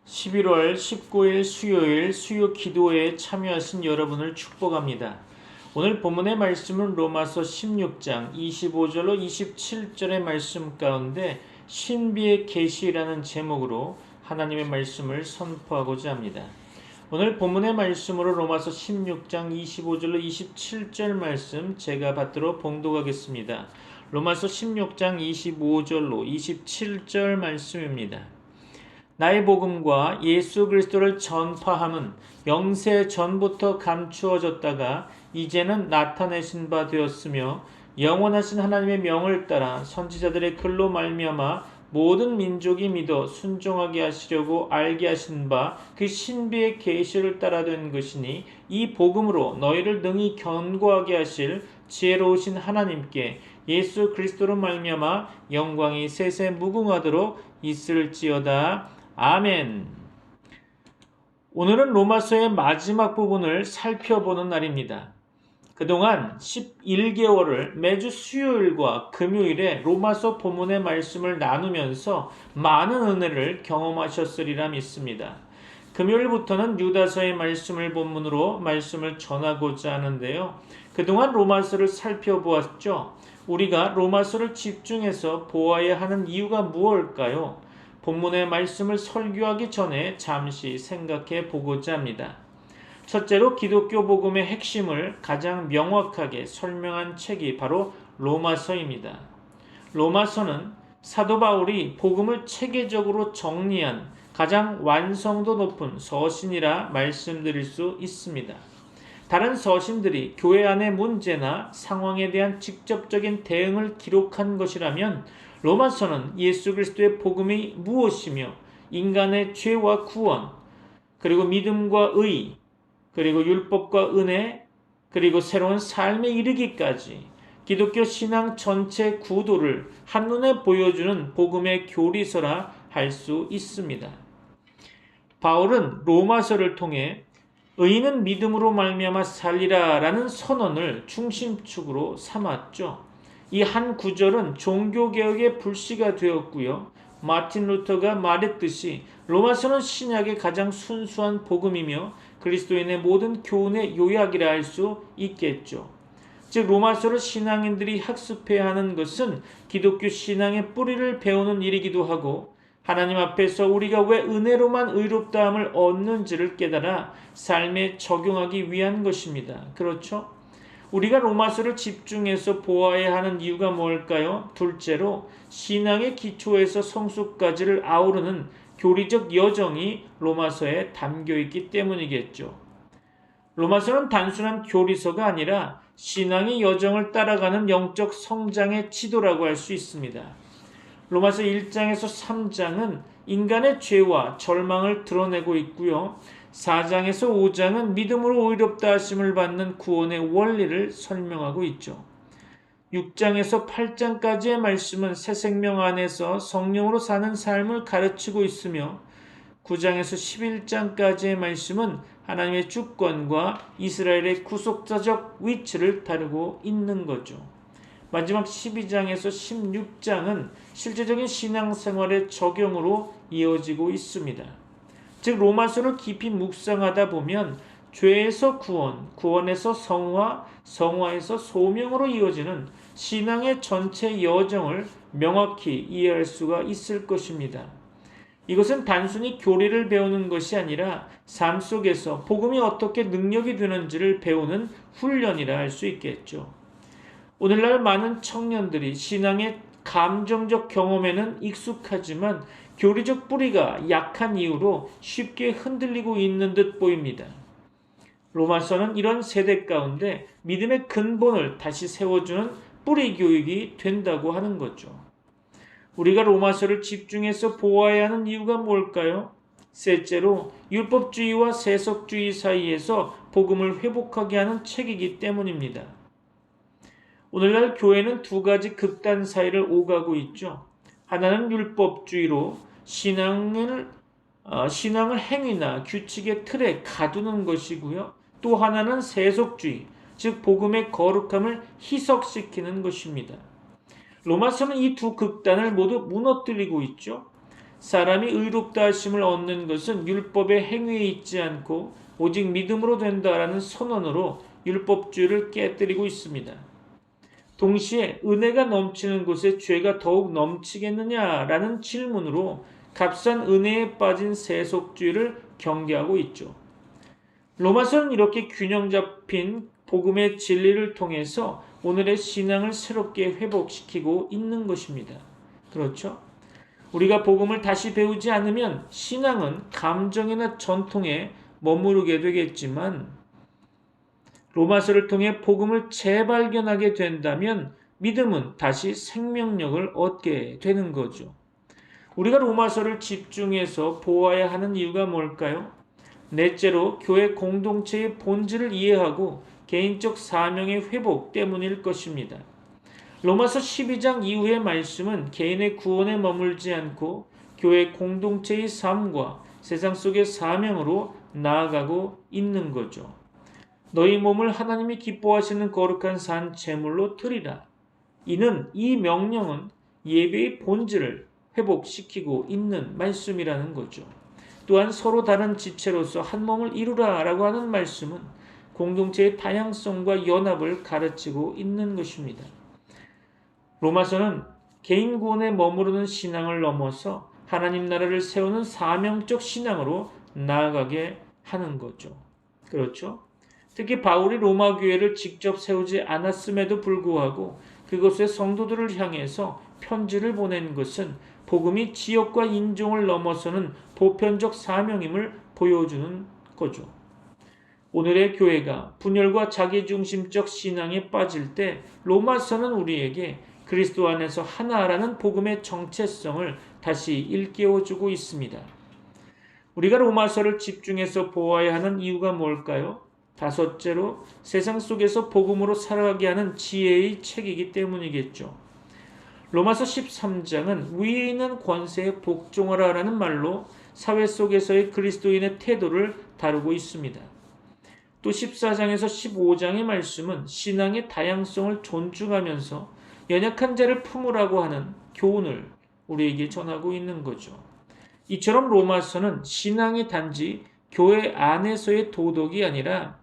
11월 19일 수요일 수요 기도회에 참여하신 여러분을 축복합니다. 오늘 본문의 말씀은 로마서 16장 25절로 27절의 말씀 가운데 신비의 계시라는 제목으로 하나님의 말씀을 선포하고자 합니다. 오늘 본문의 말씀으로 로마서 16장 25절로 27절 말씀 제가 받도록 봉독하겠습니다. 로마서 16장 25절로 27절 말씀입니다. 나의 복음과 예수 그리스도를 전파함은 영세 전부터 감추어졌다가 이제는 나타내신 바 되었으며 영원하신 하나님의 명을 따라 선지자들의 글로 말미암아 모든 민족이 믿어 순종하게 하시려고 알게 하신 바 그 신비의 계시를 따라 된 것이니 이 복음으로 너희를 능히 견고하게 하실 지혜로우신 하나님께 예수 그리스도로 말미암아 영광이 세세 무궁하도록 있을지어다. 아멘. 오늘은 로마서의 마지막 부분을 살펴보는 날입니다. 그동안 11개월을 매주 수요일과 금요일에 로마서 본문의 말씀을 나누면서 많은 은혜를 경험하셨으리라 믿습니다. 금요일부터는 유다서의 말씀을 본문으로 말씀을 전하고자 하는데요. 그동안 로마서를 살펴보았죠. 우리가 로마서를 집중해서 보아야 하는 이유가 무엇일까요? 본문의 말씀을 설교하기 전에 잠시 생각해 보고자 합니다. 첫째로 기독교 복음의 핵심을 가장 명확하게 설명한 책이 바로 로마서입니다. 로마서는 사도 바울이 복음을 체계적으로 정리한 가장 완성도 높은 서신이라 말씀드릴 수 있습니다. 다른 서신들이 교회 안의 문제나 상황에 대한 직접적인 대응을 기록한 것이라면 로마서는 예수 그리스도의 복음이 무엇이며 인간의 죄와 구원, 그리고 믿음과 의, 그리고 율법과 은혜, 그리고 새로운 삶에 이르기까지 기독교 신앙 전체 구도를 한눈에 보여주는 복음의 교리서라 할 수 있습니다. 바울은 로마서를 통해 의인은 믿음으로 말미암아 살리라 라는 선언을 중심축으로 삼았죠. 이 한 구절은 종교개혁의 불씨가 되었고요. 마틴 루터가 말했듯이 로마서는 신약의 가장 순수한 복음이며 그리스도인의 모든 교훈의 요약이라 할 수 있겠죠. 즉 로마서를 신앙인들이 학습해야 하는 것은 기독교 신앙의 뿌리를 배우는 일이기도 하고 하나님 앞에서 우리가 왜 은혜로만 의롭다함을 얻는지를 깨달아 삶에 적용하기 위한 것입니다. 그렇죠? 우리가 로마서를 집중해서 보아야 하는 이유가 뭘까요? 둘째로 신앙의 기초에서 성숙까지를 아우르는 교리적 여정이 로마서에 담겨있기 때문이겠죠. 로마서는 단순한 교리서가 아니라 신앙의 여정을 따라가는 영적 성장의 지도라고 할 수 있습니다. 로마서 1장에서 3장은 인간의 죄와 절망을 드러내고 있고요. 4장에서 5장은 믿음으로 의롭다 하심을 받는 구원의 원리를 설명하고 있죠. 6장에서 8장까지의 말씀은 새 생명 안에서 성령으로 사는 삶을 가르치고 있으며 9장에서 11장까지의 말씀은 하나님의 주권과 이스라엘의 구속자적 위치를 다루고 있는 거죠. 마지막 12장에서 16장은 실제적인 신앙생활의 적용으로 이어지고 있습니다. 즉 로마서를 깊이 묵상하다 보면 죄에서 구원, 구원에서 성화, 성화에서 소명으로 이어지는 신앙의 전체 여정을 명확히 이해할 수가 있을 것입니다. 이것은 단순히 교리를 배우는 것이 아니라 삶 속에서 복음이 어떻게 능력이 되는지를 배우는 훈련이라 할 수 있겠죠. 오늘날 많은 청년들이 신앙의 감정적 경험에는 익숙하지만 교리적 뿌리가 약한 이유로 쉽게 흔들리고 있는 듯 보입니다. 로마서는 이런 세대 가운데 믿음의 근본을 다시 세워주는 뿌리 교육이 된다고 하는 거죠. 우리가 로마서를 집중해서 보아야 하는 이유가 뭘까요? 셋째로 율법주의와 세속주의 사이에서 복음을 회복하게 하는 책이기 때문입니다. 오늘날 교회는 두 가지 극단 사이를 오가고 있죠. 하나는 율법주의로 신앙을 행위나 규칙의 틀에 가두는 것이고요. 또 하나는 세속주의, 즉 복음의 거룩함을 희석시키는 것입니다. 로마서는 이 두 극단을 모두 무너뜨리고 있죠. 사람이 의롭다 하심을 얻는 것은 율법의 행위에 있지 않고 오직 믿음으로 된다라는 선언으로 율법주의를 깨뜨리고 있습니다. 동시에 은혜가 넘치는 곳에 죄가 더욱 넘치겠느냐라는 질문으로 값싼 은혜에 빠진 세속주의를 경계하고 있죠. 로마서는 이렇게 균형 잡힌 복음의 진리를 통해서 오늘의 신앙을 새롭게 회복시키고 있는 것입니다. 그렇죠? 우리가 복음을 다시 배우지 않으면 신앙은 감정이나 전통에 머무르게 되겠지만 로마서를 통해 복음을 재발견하게 된다면 믿음은 다시 생명력을 얻게 되는 거죠. 우리가 로마서를 집중해서 보아야 하는 이유가 뭘까요? 넷째로 교회 공동체의 본질을 이해하고 개인적 사명의 회복 때문일 것입니다. 로마서 12장 이후의 말씀은 개인의 구원에 머물지 않고 교회 공동체의 삶과 세상 속의 사명으로 나아가고 있는 거죠. 너희 몸을 하나님이 기뻐하시는 거룩한 산 제물로 드리라. 이는 이 명령은 예배의 본질을 회복시키고 있는 말씀이라는 거죠. 또한 서로 다른 지체로서 한 몸을 이루라 라고 하는 말씀은 공동체의 다양성과 연합을 가르치고 있는 것입니다. 로마서는 개인 구원에 머무르는 신앙을 넘어서 하나님 나라를 세우는 사명적 신앙으로 나아가게 하는 거죠. 그렇죠? 특히 바울이 로마 교회를 직접 세우지 않았음에도 불구하고 그곳의 성도들을 향해서 편지를 보낸 것은 복음이 지역과 인종을 넘어서는 보편적 사명임을 보여주는 거죠. 오늘의 교회가 분열과 자기중심적 신앙에 빠질 때 로마서는 우리에게 그리스도 안에서 하나라는 복음의 정체성을 다시 일깨워주고 있습니다. 우리가 로마서를 집중해서 보아야 하는 이유가 뭘까요? 다섯째로 세상 속에서 복음으로 살아가게 하는 지혜의 책이기 때문이겠죠. 로마서 13장은 위에 있는 권세에 복종하라 라는 말로 사회 속에서의 그리스도인의 태도를 다루고 있습니다. 또 14장에서 15장의 말씀은 신앙의 다양성을 존중하면서 연약한 자를 품으라고 하는 교훈을 우리에게 전하고 있는 거죠. 이처럼 로마서는 신앙이 단지 교회 안에서의 도덕이 아니라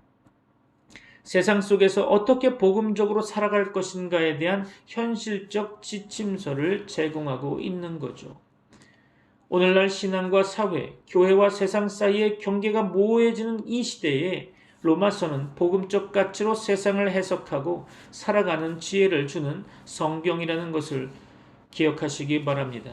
세상 속에서 어떻게 복음적으로 살아갈 것인가에 대한 현실적 지침서를 제공하고 있는 거죠. 오늘날 신앙과 사회, 교회와 세상 사이의 경계가 모호해지는 이 시대에 로마서는 복음적 가치로 세상을 해석하고 살아가는 지혜를 주는 성경이라는 것을 기억하시기 바랍니다.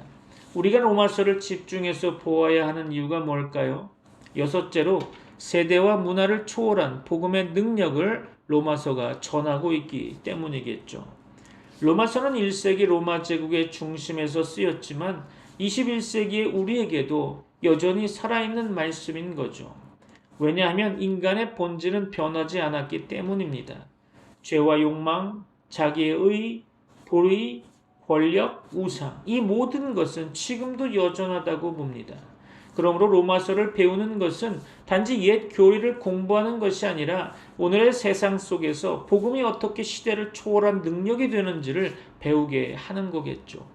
우리가 로마서를 집중해서 보아야 하는 이유가 뭘까요? 여섯째로 세대와 문화를 초월한 복음의 능력을 로마서가 전하고 있기 때문이겠죠. 로마서는 1세기 로마 제국의 중심에서 쓰였지만 21세기의 우리에게도 여전히 살아있는 말씀인 거죠. 왜냐하면 인간의 본질은 변하지 않았기 때문입니다. 죄와 욕망, 자기의 의, 도의, 권력, 우상 이 모든 것은 지금도 여전하다고 봅니다. 그러므로 로마서를 배우는 것은 단지 옛 교리를 공부하는 것이 아니라 오늘의 세상 속에서 복음이 어떻게 시대를 초월한 능력이 되는지를 배우게 하는 거겠죠.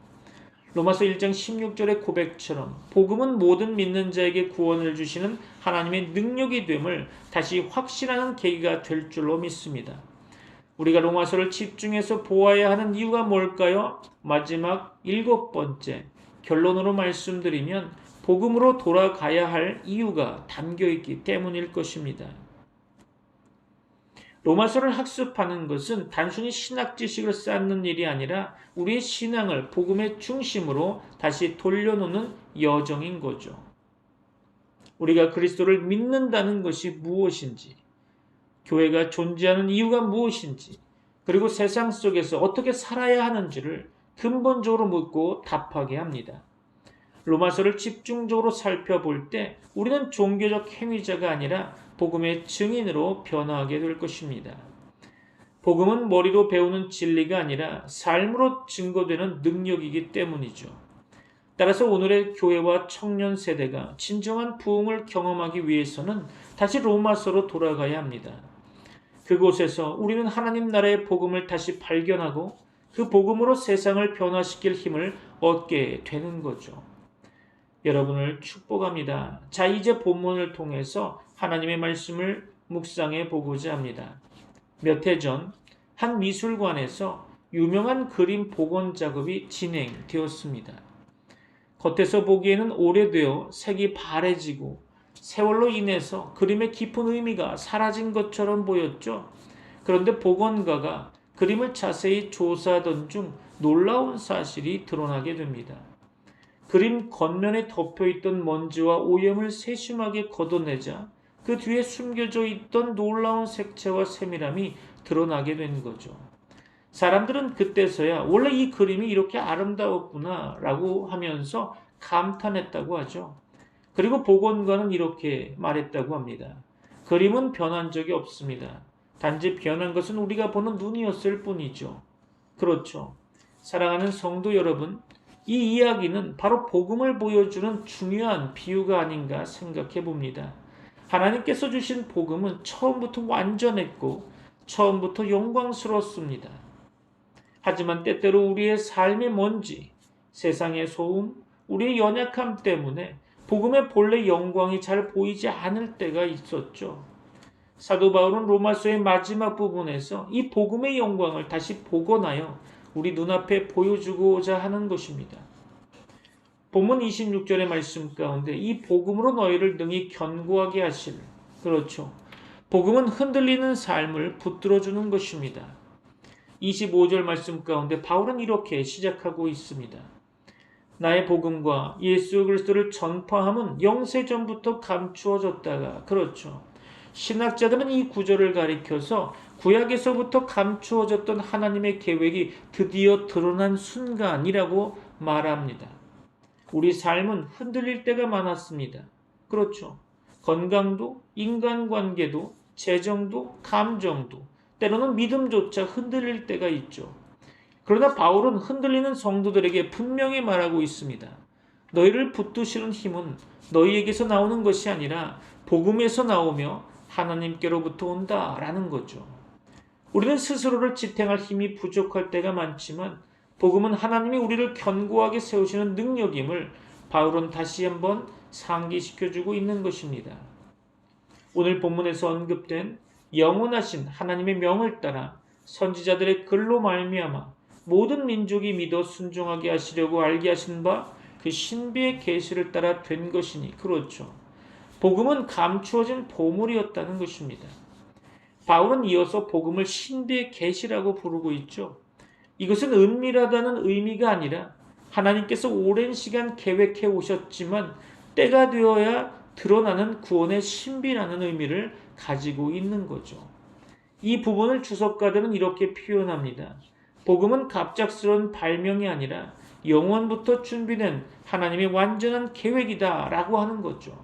로마서 1장 16절의 고백처럼 복음은 모든 믿는 자에게 구원을 주시는 하나님의 능력이 됨을 다시 확신하는 계기가 될 줄로 믿습니다. 우리가 로마서를 집중해서 보아야 하는 이유가 뭘까요? 마지막 7번째 결론으로 말씀드리면 복음으로 돌아가야 할 이유가 담겨있기 때문일 것입니다. 로마서를 학습하는 것은 단순히 신학 지식을 쌓는 일이 아니라 우리의 신앙을 복음의 중심으로 다시 돌려놓는 여정인 거죠. 우리가 그리스도를 믿는다는 것이 무엇인지, 교회가 존재하는 이유가 무엇인지, 그리고 세상 속에서 어떻게 살아야 하는지를 근본적으로 묻고 답하게 합니다. 로마서를 집중적으로 살펴볼 때 우리는 종교적 행위자가 아니라 복음의 증인으로 변화하게 될 것입니다. 복음은 머리로 배우는 진리가 아니라 삶으로 증거되는 능력이기 때문이죠. 따라서 오늘의 교회와 청년 세대가 진정한 부흥을 경험하기 위해서는 다시 로마서로 돌아가야 합니다. 그곳에서 우리는 하나님 나라의 복음을 다시 발견하고 그 복음으로 세상을 변화시킬 힘을 얻게 되는 거죠. 여러분을 축복합니다. 자, 이제 본문을 통해서 하나님의 말씀을 묵상해 보고자 합니다. 몇 해 전 한 미술관에서 유명한 그림 복원 작업이 진행되었습니다. 겉에서 보기에는 오래되어 색이 바래지고 세월로 인해서 그림의 깊은 의미가 사라진 것처럼 보였죠. 그런데 복원가가 그림을 자세히 조사하던 중 놀라운 사실이 드러나게 됩니다. 그림 겉면에 덮여있던 먼지와 오염을 세심하게 걷어내자 그 뒤에 숨겨져 있던 놀라운 색채와 세밀함이 드러나게 된 거죠. 사람들은 그때서야 원래 이 그림이 이렇게 아름다웠구나 라고 하면서 감탄했다고 하죠. 그리고 복원가는 이렇게 말했다고 합니다. 그림은 변한 적이 없습니다. 단지 변한 것은 우리가 보는 눈이었을 뿐이죠. 그렇죠. 사랑하는 성도 여러분, 이 이야기는 바로 복음을 보여주는 중요한 비유가 아닌가 생각해 봅니다. 하나님께서 주신 복음은 처음부터 완전했고 처음부터 영광스러웠습니다. 하지만 때때로 우리의 삶의 먼지, 세상의 소음, 우리의 연약함 때문에 복음의 본래 영광이 잘 보이지 않을 때가 있었죠. 사도 바울은 로마서의 마지막 부분에서 이 복음의 영광을 다시 복원하여 우리 눈앞에 보여주고자 하는 것입니다. 본문 26절의 말씀 가운데 이 복음으로 너희를 능히 견고하게 하실, 그렇죠. 복음은 흔들리는 삶을 붙들어주는 것입니다. 25절 말씀 가운데 바울은 이렇게 시작하고 있습니다. 나의 복음과 예수 그리스도를 전파함은 영세전부터 감추어졌다가, 그렇죠. 신학자들은 이 구절을 가리켜서 구약에서부터 감추어졌던 하나님의 계획이 드디어 드러난 순간이라고 말합니다. 우리 삶은 흔들릴 때가 많았습니다. 그렇죠. 건강도, 인간관계도, 재정도, 감정도, 때로는 믿음조차 흔들릴 때가 있죠. 그러나 바울은 흔들리는 성도들에게 분명히 말하고 있습니다. 너희를 붙드시는 힘은 너희에게서 나오는 것이 아니라 복음에서 나오며 하나님께로부터 온다라는 거죠. 우리는 스스로를 지탱할 힘이 부족할 때가 많지만 복음은 하나님이 우리를 견고하게 세우시는 능력임을 바울은 다시 한번 상기시켜주고 있는 것입니다. 오늘 본문에서 언급된 영원하신 하나님의 명을 따라 선지자들의 글로 말미암아 모든 민족이 믿어 순종하게 하시려고 알게 하신 바 그 신비의 계시를 따라 된 것이니, 그렇죠. 복음은 감추어진 보물이었다는 것입니다. 바울은 이어서 복음을 신비의 계시라고 부르고 있죠. 이것은 은밀하다는 의미가 아니라 하나님께서 오랜 시간 계획해 오셨지만 때가 되어야 드러나는 구원의 신비라는 의미를 가지고 있는 거죠. 이 부분을 주석가들은 이렇게 표현합니다. 복음은 갑작스러운 발명이 아니라 영원부터 준비된 하나님의 완전한 계획이다 라고 하는 거죠.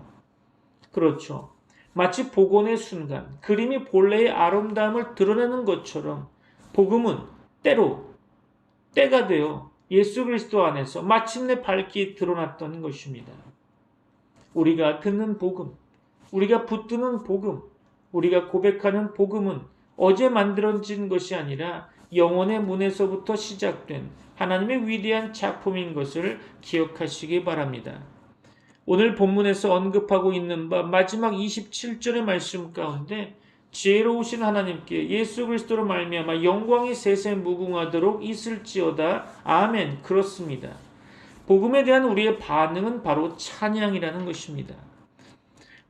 그렇죠. 마치 복원의 순간 그림이 본래의 아름다움을 드러내는 것처럼 복음은 때가 되어 예수 그리스도 안에서 마침내 밝게 드러났던 것입니다. 우리가 듣는 복음, 우리가 붙드는 복음, 우리가 고백하는 복음은 어제 만들어진 것이 아니라 영원의 문에서부터 시작된 하나님의 위대한 작품인 것을 기억하시기 바랍니다. 오늘 본문에서 언급하고 있는 바 마지막 27절의 말씀 가운데 지혜로우신 하나님께 예수 그리스도로 말미암아 영광이 세세 무궁하도록 있을지어다. 아멘. 그렇습니다. 복음에 대한 우리의 반응은 바로 찬양이라는 것입니다.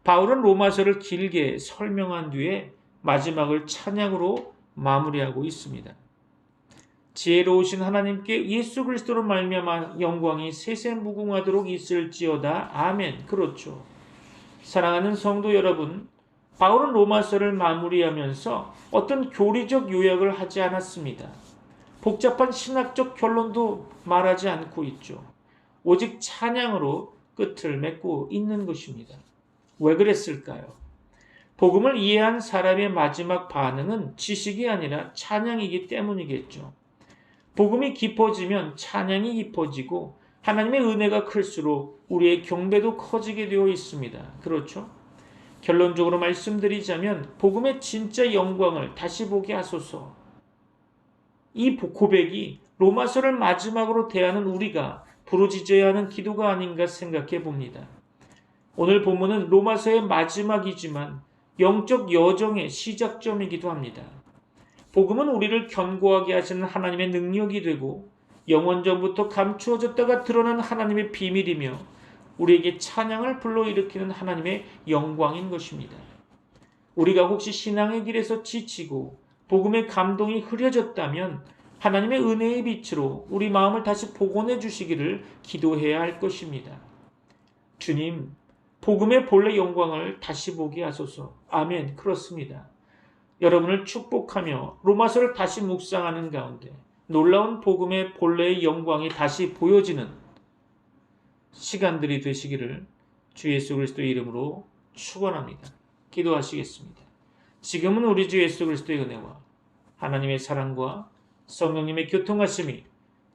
바울은 로마서를 길게 설명한 뒤에 마지막을 찬양으로 마무리하고 있습니다. 지혜로우신 하나님께 예수 그리스도로 말미암아 영광이 세세 무궁하도록 있을지어다. 아멘. 그렇죠. 사랑하는 성도 여러분, 바울은 로마서를 마무리하면서 어떤 교리적 요약을 하지 않았습니다. 복잡한 신학적 결론도 말하지 않고 있죠. 오직 찬양으로 끝을 맺고 있는 것입니다. 왜 그랬을까요? 복음을 이해한 사람의 마지막 반응은 지식이 아니라 찬양이기 때문이겠죠. 복음이 깊어지면 찬양이 깊어지고 하나님의 은혜가 클수록 우리의 경배도 커지게 되어 있습니다. 그렇죠? 결론적으로 말씀드리자면 복음의 진짜 영광을 다시 보게 하소서. 이 고백이 로마서를 마지막으로 대하는 우리가 부르짖어야 하는 기도가 아닌가 생각해 봅니다. 오늘 본문은 로마서의 마지막이지만 영적 여정의 시작점이기도 합니다. 복음은 우리를 견고하게 하시는 하나님의 능력이 되고 영원전부터 감추어졌다가 드러난 하나님의 비밀이며 우리에게 찬양을 불러일으키는 하나님의 영광인 것입니다. 우리가 혹시 신앙의 길에서 지치고 복음의 감동이 흐려졌다면 하나님의 은혜의 빛으로 우리 마음을 다시 복원해 주시기를 기도해야 할 것입니다. 주님, 복음의 본래 영광을 다시 보게 하소서. 아멘. 그렇습니다. 여러분을 축복하며 로마서를 다시 묵상하는 가운데 놀라운 복음의 본래의 영광이 다시 보여지는 시간들이 되시기를 주 예수 그리스도의 이름으로 축원합니다. 기도하시겠습니다. 지금은 우리 주 예수 그리스도의 은혜와 하나님의 사랑과 성령님의 교통하심이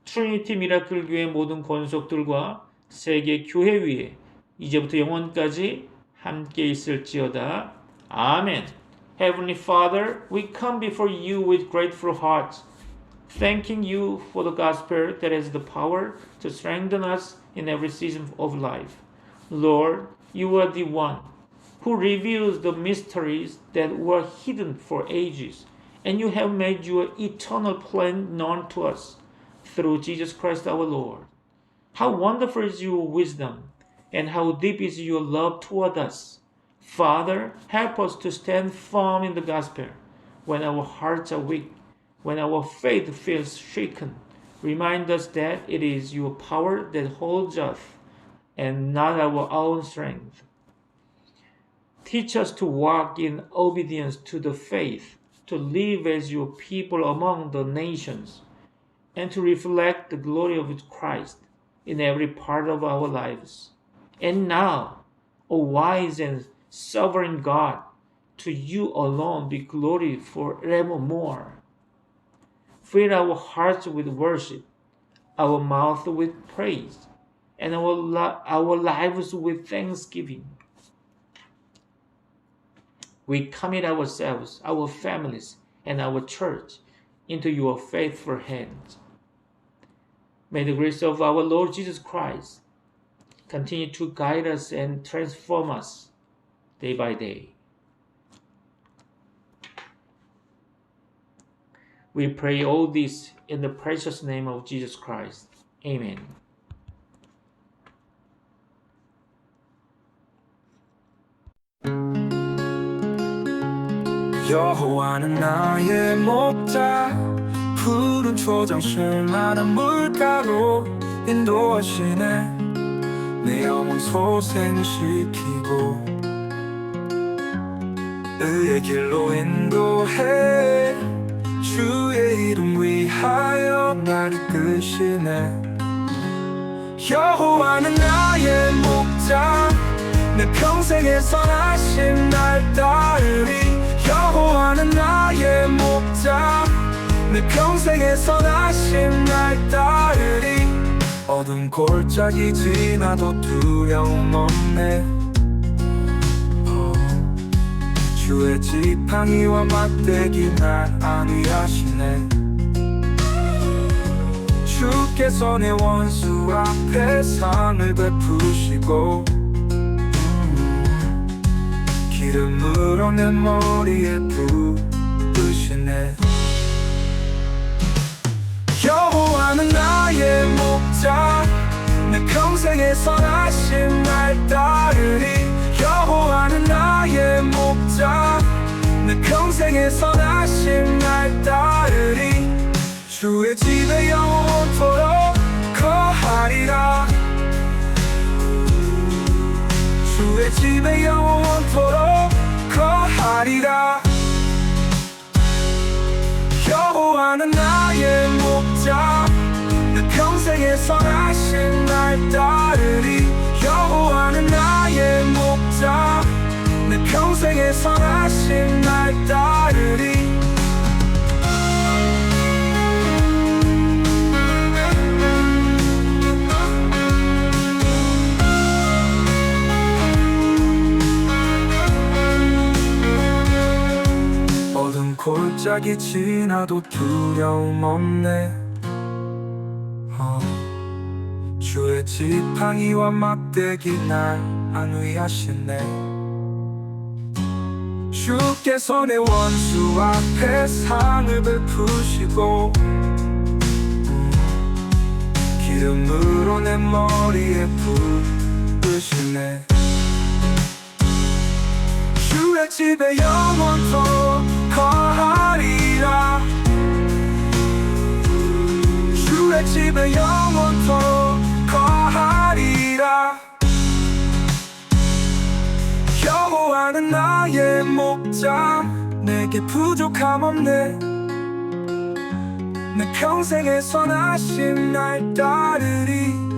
트리니티 미라클 교회 모든 권속들과 세계 교회 위에 이제부터 영원까지 함께 있을지어다. 아멘. Heavenly Father, we come before you with grateful hearts, thanking you for the gospel that has the power to strengthen us in every season of life. Lord, you are the one who reveals the mysteries that were hidden for ages, and you have made your eternal plan known to us through Jesus Christ our Lord. How wonderful is your wisdom, and how deep is your love toward us. Father, help us to stand firm in the gospel when our hearts are weak, when our faith feels shaken. Remind us that it is your power that holds us and not our own strength. Teach us to walk in obedience to the faith, to live as your people among the nations, and to reflect the glory of Christ in every part of our lives. And now, O wise and sovereign God, to you alone be glory forevermore. Fill our hearts with worship, our mouth with praise, and our lives with thanksgiving. We commit ourselves, our families, and our church into your faithful hands. May the grace of our Lord Jesus Christ continue to guide us and transform us day by day. We pray all this in the precious name of Jesus Christ. Amen. 여호와는 나의 목자 푸른 초장실 많은 물가로 인도하시네 내 영혼 소생시키고 의의 길로 인도해 주의 이름 위하여 날 이끄시네 여호와는 나의 목자 내 평생에 선하심 날 따르리 여호와는 나의 목자 내 평생에 선하심 날 따르리 어두운 골짜기 지나도 두려움 없네 주의 지팡이와 막대기 날 안위하시네 주께서 내 원수 앞에 상을 베푸시고 기름으로 내 머리에 부으시네 여호와는 나의 목자 내 평생에 선하심 날 따르리 여호와는 나의 목자 내 평생에 선하심 날 따르리 주의 집에 영원토록 거하리라 주의 집에 영원토록 거하리라 여호와는 나의 목자 내 평생에 선하신 날 따르리 여호와는 나의 목자 내 평생에 선하신 날 따르리 골짜기 지나도 두려움 없네 주의 주의 지팡이와 막대기 날 안위하시네. 주께서 내 원수 앞에 상을 베푸시고 기름으로 내 머리에 부으시네. 주의 집에 영원토록 거하리라. 주의 집에 영원토록 거하리라. 여호와는 나의 목자, 내게 부족함 없네. 내 평생에 선하심 날 따르리.